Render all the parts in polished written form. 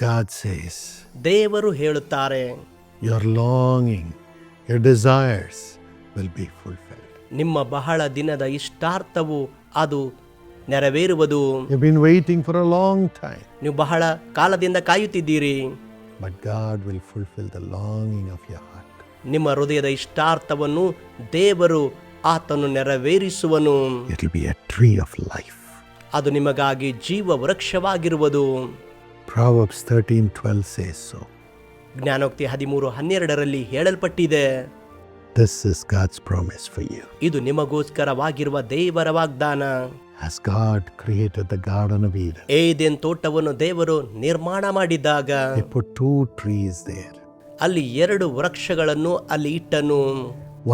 God says, ದೇವರು ಹೇಳುತ್ತಾರೆ, your longing, your desires will be fulfilled. ನಿಮ್ಮ ಬಹಳ ದಿನದ ಇಷ್ಟಾರ್ಥವು ಅದು ನೆರವೇರುವುದು. You've been waiting for a long time, ನೀವು ಬಹಳ ಕಾಲದಿಂದ ಕಾಯುತ್ತಿದ್ದೀರಿ. but God will fulfill the longing of your heart. ನಿಮ್ಮ ಹೃದಯದ ಇಷ್ಟಾರ್ಥವನ್ನು ದೇವರು ಆತನು ನೆರವೇರಿಸುವನು. It will be a tree of life. ಅದು ನಿಮಗಾಗಿ ಜೀವ ವೃಕ್ಷವಾಗಿರುವುದು. Proverbs 13:12 says so. ಜ್ಞಾನೋಕ್ತಿ 13:12 ಹೇಳಲ್ಪಟ್ಟಿದೆ. This is God's promise for you. ಇದು ನಿಮಗೋಸ್ಕರವಾಗಿರುವ ದೇವರ ವಾಗ್ದಾನ. As God created the Garden of Eden, Eden ತೋಟವನ್ನು ದೇವರು ನಿರ್ಮಾಣ ಮಾಡಿದಾಗ He put 2 trees there. ಅಲ್ಲಿ 2 ವೃಕ್ಷಗಳನ್ನು ಅಲ್ಲಿ ಇಟ್ಟನು.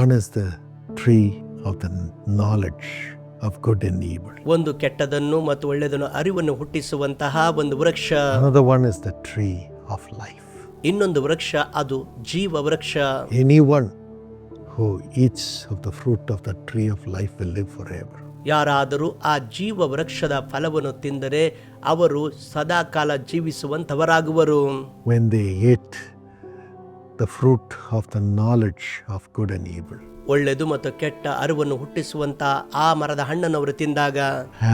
One is the tree of the knowledge of good and evil. ಒಂದು ಕೆಟ್ಟದನ್ನು ಮತ್ತು ಒಳ್ಳೆಯದನ್ನು ಅರಿವನ್ನು ಹುಟ್ಟಿಸುವಂತಹ ಒಂದು ವೃಕ್ಷ. Another one is the tree of life. ಇನ್ನೊಂದು ವೃಕ್ಷ ಅದು ಜೀವ ವೃಕ್ಷ. Anyone who eats of the fruit of the tree of life will live forever. ಯಾರಾದರೂ ಆ ಜೀವ ವೃಕ್ಷದ ಫಲವನ್ನು ತಿಂದರೆ ಅವರು ಸದಾಕಾಲ ಜೀವಿಸುವಂತವರಾಗುವರು. When they ate the fruit of the knowledge of good and evil, ಒಳ್ಳೆಯದು ಮತ್ತು ಕೆಟ್ಟ ಅರಿವನ್ನು ಹುಟ್ಟಿಸುವಂತ ಆ ಮರದ ಹಣ್ಣನ್ನು ಅವರು ತಿಂದಾಗ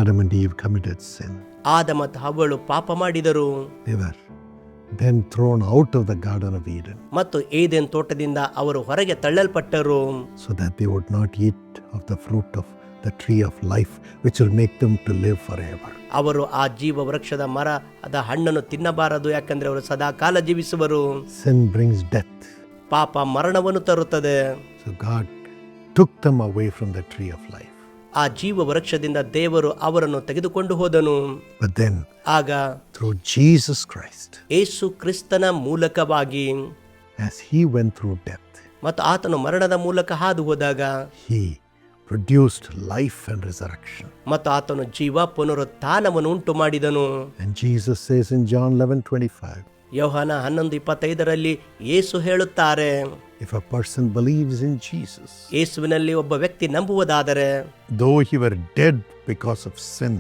Adam and Eve committed sin. ಆದ ಮತ್ತು ಹವ್ವಳು ಪಾಪ ಮಾಡಿದರು. They were then thrown out of the Garden of Eden ಮತ್ತು ಏದೆನ್ ತೋಟದಿಂದ ಅವರು ಹೊರಗೆ ತಳ್ಳಲ್ಪಟ್ಟರು. so that they would not eat of the fruit of the tree of life, which will make them to live forever. ಅವರು ಆ ಜೀವ ವೃಕ್ಷದ ಮರದ ಹಣ್ಣನ್ನು ತಿನ್ನಬಾರದು, ಯಾಕಂದ್ರೆ ಅವರು ಸದಾ ಕಾಲ ಜೀವಿಸುವರು. Sin brings death. ಪಾಪ ಮರಣವನ್ನು ತರುತ್ತದೆ. So God took them away from the tree of life. ಆ ಜೀವ ವೃಕ್ಷದಿಂದ ದೇವರು ಅವರನ್ನು ತೆಗೆದುಕೊಂಡು ಹೋದನು. But then ಆಗ through Jesus Christ, ಯೇಸು ಕ್ರಿಸ್ತನ ಮೂಲಕವಾಗಿ as He went through death, ಮತ್ತು ಆತನು ಮರಣದ ಮೂಲಕ ಹಾದು ಹೋದಾಗ He produced life and resurrection. ಮತ್ತು ಆತನು ಜೀವ ಪುನರುತ್ಥಾನವನ್ನು ಉಂಟು ಮಾಡಿದನು. And Jesus says in John 11:25, ಯೋಹಾನ 11:25 ಯೇಸು ಹೇಳುತ್ತಾರೆ, if a person believes in Jesus, ಯೇಸುವಿನಲ್ಲಿ ಒಬ್ಬ ವ್ಯಕ್ತಿ ನಂಬುವುದಾದರೆ, though he were dead because of sin,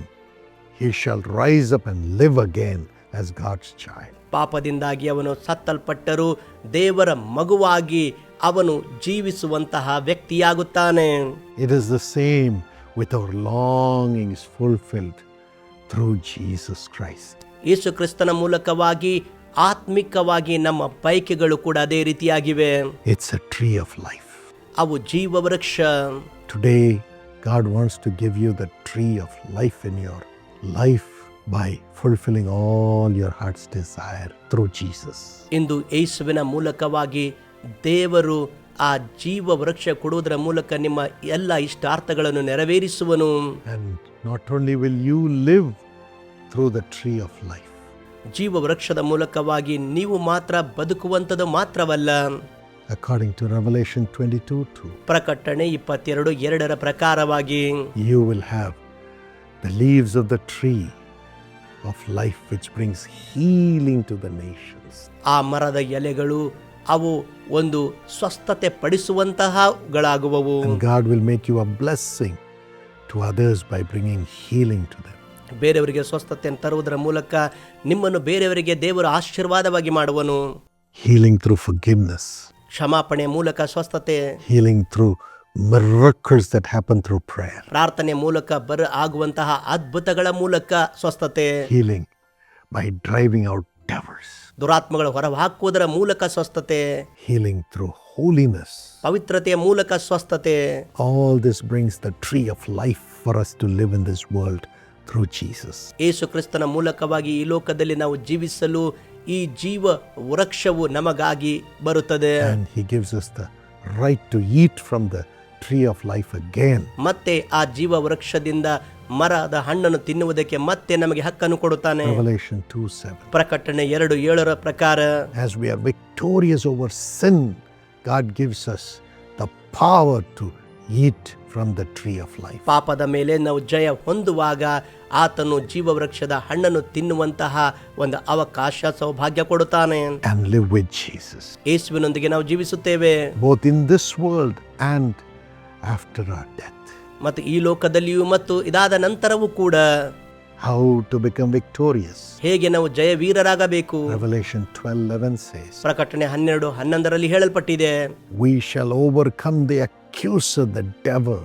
he shall rise up and live again as God's child. ಪಾಪದಿಂದಾಗಿ ಅವನು ಸತ್ತಲ್ಪಟ್ಟರೂ ದೇವರ ಮಗುವಾಗಿ ಅವನು ಜೀವಿಸುವಂತಹ ವ್ಯಕ್ತಿಯಾಗುತ್ತಾನೆ. It is the same with our longings fulfilled through Jesus Christ. ಯೇಸು ಕ್ರಿಸ್ತನ ಮೂಲಕವಾಗಿ ಆತ್ಮಿಕವಾಗಿ ನಮ್ಮ ಬಯಕೆಗಳು ಕೂಡ ಅದೇ ರೀತಿಯಾಗಿವೆ. It's a tree of life. ಅವು ಜೀವ ವೃಕ್ಷ. Today, God wants to give you the tree of life in your life by fulfilling all your heart's desire through Jesus. ಇಂದು ಯೇಸುವಿನ ಮೂಲಕವಾಗಿ ದೇವರು ಆ ಜೀವ ವೃಕ್ಷ ಕೊಡುವುದರ ಮೂಲಕ ನಿಮ್ಮ ಎಲ್ಲ ಇಷ್ಟಾರ್ಥಗಳನ್ನು ನೆರವೇರಿಸುವನು. And not only will you live through the tree of life, ಜೀವ ವೃಕ್ಷದ ಮೂಲಕವಾಗಿ ನೀವು ಮಾತ್ರ ಬದುಕುವಂಥದ್ದು ಮಾತ್ರವಲ್ಲ, according to Revelation 22:2, ಪ್ರಕಟಣೆ 22:2 ಪ್ರಕಾರವಾಗಿ you will have the leaves of the tree of life, which brings healing to the nations. ಆ ಮರದ ಎಲೆಗಳು ಅವು ಒಂದು ಸ್ವಸ್ಥತೆ ಪಡಿಸುವಂತಹಗಳಾಗುವವು. And God will make you a blessing to others by bringing healing to them. ಬೇರೆಯವರಿಗೆ ಸ್ವಸ್ಥತೆಯನ್ನು ತರುವುದರ ಮೂಲಕ ನಿಮ್ಮನ್ನು ಬೇರೆಯವರಿಗೆ ದೇವರು ಆಶೀರ್ವಾದವಾಗಿ ಮಾಡುವನು. Healing through forgiveness. ಕ್ಷಮಾಪಣೆಯ ಮೂಲಕ ಸ್ವಸ್ಥತೆ. Healing through miracles that happen through prayer. ಪ್ರಾರ್ಥನೆ ಮೂಲಕ ಆಗುವಂತಹ ಅದ್ಭುತಗಳ ಮೂಲಕ ಸ್ವಸ್ಥತೆ. Healing by driving out devils. ದುರಾತ್ಮಗಳು ಹೊರಹಾಕುವುದರ ಮೂಲಕ ಸ್ವಸ್ಥತೆ. Healing through holiness. ಪವಿತ್ರತೆಯ ಮೂಲಕ ಸ್ವಸ್ಥತೆ. All this brings the tree of life for us to live in this world through Jesus. ಯೇಸು ಕ್ರಿಸ್ತನ ಮೂಲಕವಾಗಿ ಈ ಲೋಕದಲ್ಲಿ ನಾವು ಜೀವಿಸಲು ಈ ಜೀವ ವೃಕ್ಷವು ನಮಗಾಗಿ ಬರುತ್ತದೆ. And He gives us the right to eat from the tree of life again. ಮತ್ತೆ ಆ ಜೀವ ವೃಕ್ಷದಿಂದ ಮರದ ಹಣ್ಣನ್ನು ತಿನ್ನುವುದಕ್ಕೆ ಮತ್ತೆ ನಮಗೆ ಹಕ್ಕನ್ನು ಕೊಡುತ್ತಾನೆ. Revelation 2:7. ಪ್ರಕಟಣೆ 2:7 ಪ್ರಕಾರ As we are victorious over sin, God gives us the power to eat from the tree of life. ಪಾಪದ ಮೇಲೆ ನಾವು ಜಯ ಹೊಂದುವಾಗ ಆತನು ಜೀವ ವೃಕ್ಷದ ಹಣ್ಣನ್ನು ತಿನ್ನುವಂತಹ ಒಂದು ಅವಕಾಶ ಸೌಭಾಗ್ಯ ಕೊಡುತ್ತಾನೆ. And live with Jesus. ಯೇಸುವಿನೊಂದಿಗೆ ನಾವು ಜೀವಿಸುತ್ತೇವೆ, both in this world and after our death. ಮತ್ತು ಈ ಲೋಕದಲ್ಲಿಯೂ ಮತ್ತು ಇದಾದ ನಂತರವೂ ಕೂಡ. how to become victorious. ಹೇಗೆ ನಾವು ಜಯವೀರರಾಗಬೇಕು. Revelation 12:11 says, ಪ್ರಕಟಣೆ 12:11 ಹೇಳಲ್ಪಟ್ಟಿದೆ, we shall overcome the accuser, the devil,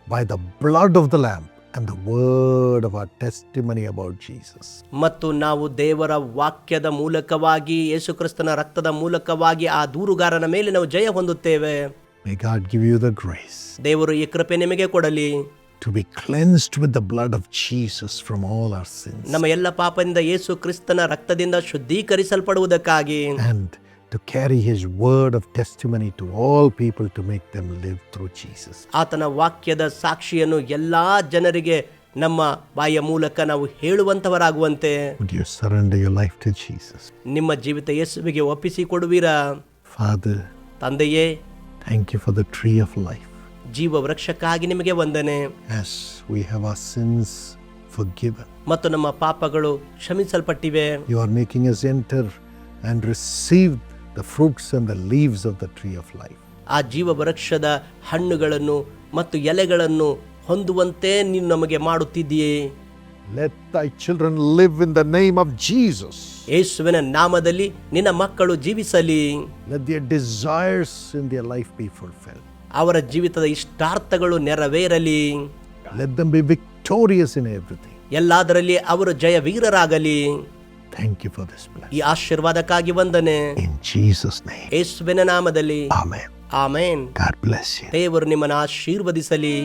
by the blood of the Lamb and the word of our testimony about Jesus. ಮತ್ತು ನಾವು ದೇವರ ವಾಕ್ಯದ ಮೂಲಕವಾಗಿ ಯೇಸು ಕ್ರಿಸ್ತನ ರಕ್ತದ ಮೂಲಕವಾಗಿ ಆ ದೂರುಗಾರನ ಮೇಲೆ ನಾವು ಜಯ ಹೊಂದುತ್ತೇವೆ. May God give you the grace ದೇವರು ಈ ಕೃಪೆ ನಿಮಗೆ ಕೊಡಲಿ. to be cleansed with the blood of Jesus from all our sins, ನಮ್ಮ ಎಲ್ಲ ಪಾಪದಿಂದ ಯೇಸು ಕ್ರಿಸ್ತನ ರಕ್ತದಿಂದ ಶುದ್ಧೀಕರಿಸಲ್ಪಡುವುದಕ್ಕಾಗಿ, and to carry his word of testimony to all people to make them live through Jesus. ಆತನ ವಾಕ್ಯದ ಸಾಕ್ಷಿಯನ್ನು ಎಲ್ಲಾ ಜನರಿಗೆ ನಮ್ಮ ಬಾಯಿಯ ಮೂಲಕ ನಾವು ಹೇಳುವಂತವರಾಗುವಂತೆ Would you surrender your life to Jesus? ನಿಮ್ಮ ಜೀವಿತ ಯೇಸುವಿಗೆ ಒಪ್ಪಿಸಿ ಕೊಡುವಿರಾ? Father, ತಂದೆಯೇ, thank you for the tree of life. ಜೀವ ವೃಕ್ಷಕ್ಕಾಗಿ ನಿಮಗೆ ವಂದನೆ. As we have our sins forgiven, ಮತ್ತು ನಮ್ಮ ಪಾಪಗಳು ಕ್ಷಮಿಸಲ್ಪಟ್ಟಿವೆ. you are making us enter and receive the fruits and the leaves of the tree of life. ಆ ಜೀವ ವೃಕ್ಷದ ಹಣ್ಣುಗಳನ್ನು ಮತ್ತು ಎಲೆಗಳನ್ನು ಹೊಂದುವಂತೆ ನೀನು ನಮಗೆ ಮಾಡುತ್ತಿದ್ದೀಯೇ. Let thy children live in the name of Jesus. ಯೇಸುವಿನ ನಾಮದಲ್ಲಿ ನಿನ್ನ ಮಕ್ಕಳು ಜೀವಿಸಲಿ. Let their desires in their life be fulfilled. ಅವರ ಜೀವಿತದ ಇಷ್ಟಾರ್ಥಗಳು ನೆರವೇರಲಿ. Let them be victorious in everything. ಎಲ್ಲದರಲ್ಲಿ ಅವರು ಜಯವೀರರಾಗಲಿ. Thank you for this blessing. ಈ ಆಶೀರ್ವಾದಕ್ಕಾಗಿ ವಂದನೆ. In Jesus' name. ಯೇಸುವಿನ ನಾಮದಲ್ಲಿ Amen. Amen. God bless you. ದೇವರು ನಿಮ್ಮನ್ನು ಆಶೀರ್ವದಿಸಲಿ.